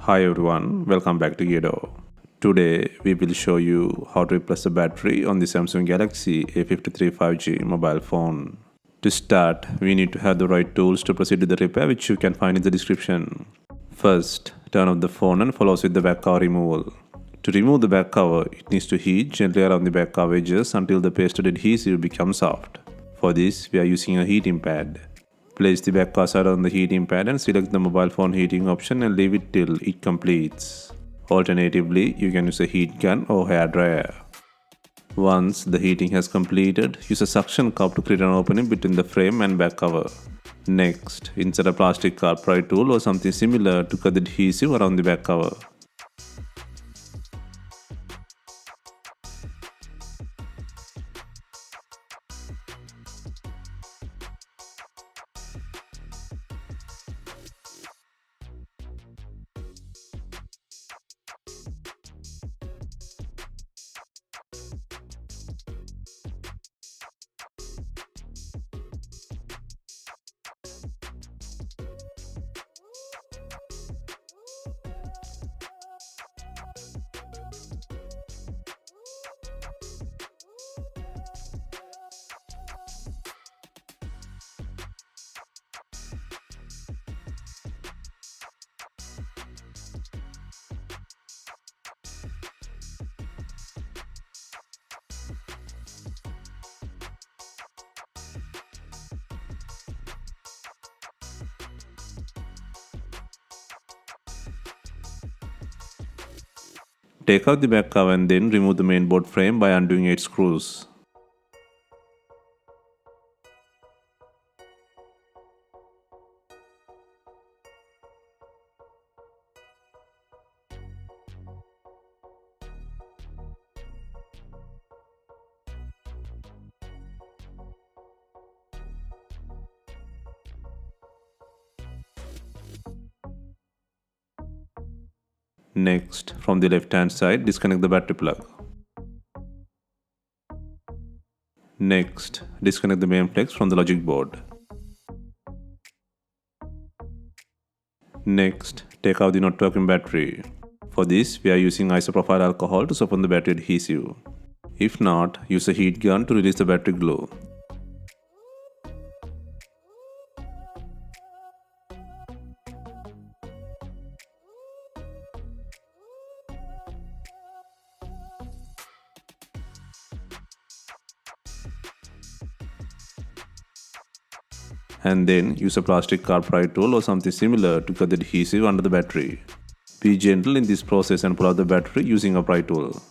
Hi everyone, welcome back to DYOR. Today we will show you how to replace the battery on the Samsung Galaxy A53 5G mobile phone. To start, we need to have the right tools to proceed with the repair, which you can find in the description. First, turn off the phone and follow with the back cover removal. To remove the back cover, it needs to heat gently around the back cover edges until the pasted adhesive becomes soft. For this, we are using a heating pad. Place the back cursor on the heating pad and select the mobile phone heating option and leave it till it completes. Alternatively, you can use a heat gun or hair dryer. Once the heating has completed, use a suction cup to create an opening between the frame and back cover. Next, insert a plastic car pry tool or something similar to cut the adhesive around the back cover. Take out the back cover and then remove the mainboard frame by undoing 8 screws. Next, from the left hand side, disconnect the battery plug. Next, disconnect the main flex from the logic board. Next, take out the not working battery. For this, we are using isopropyl alcohol to soften the battery adhesive. If not, use a heat gun to release the battery glue. And then use a plastic car pry tool or something similar to cut the adhesive under the battery. Be gentle in this process and pull out the battery using a pry tool.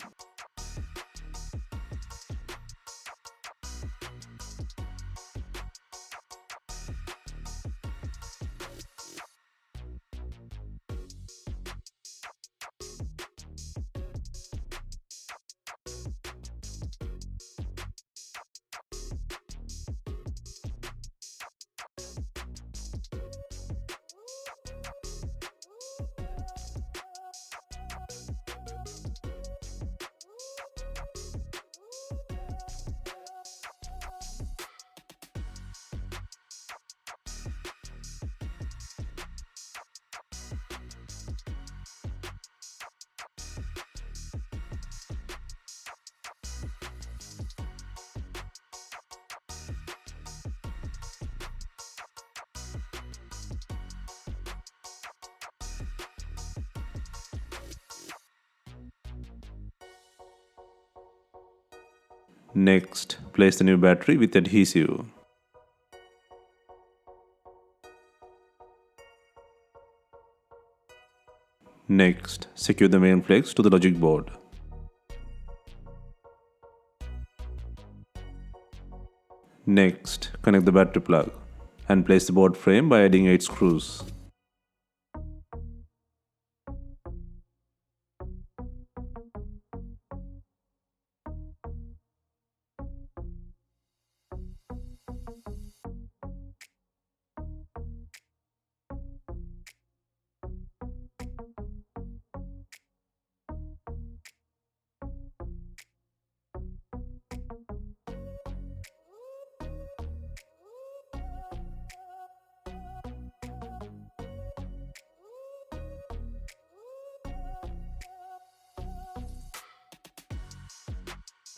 Next, place the new battery with adhesive. Next, secure the main flex to the logic board. Next, connect the battery plug and place the board frame by adding 8 screws.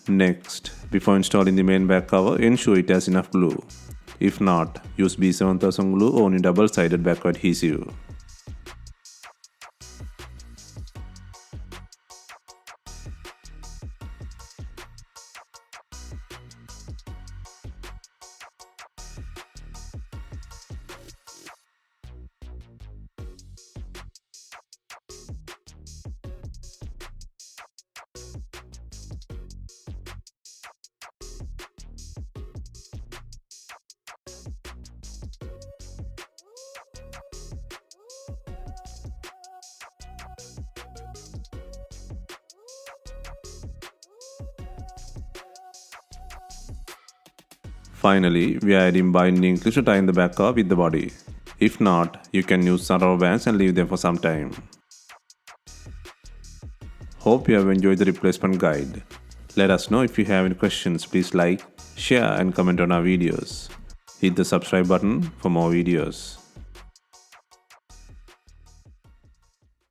Next, before installing the main back cover, ensure it has enough glue. If not, use B7000 glue or any double-sided back adhesive. Finally, we are adding binding clips to tie in the back cover with the body. If not, you can use some rubber bands and leave them for some time. Hope you have enjoyed the replacement guide. Let us know if you have any questions. Please like, share and comment on our videos. Hit the subscribe button for more videos.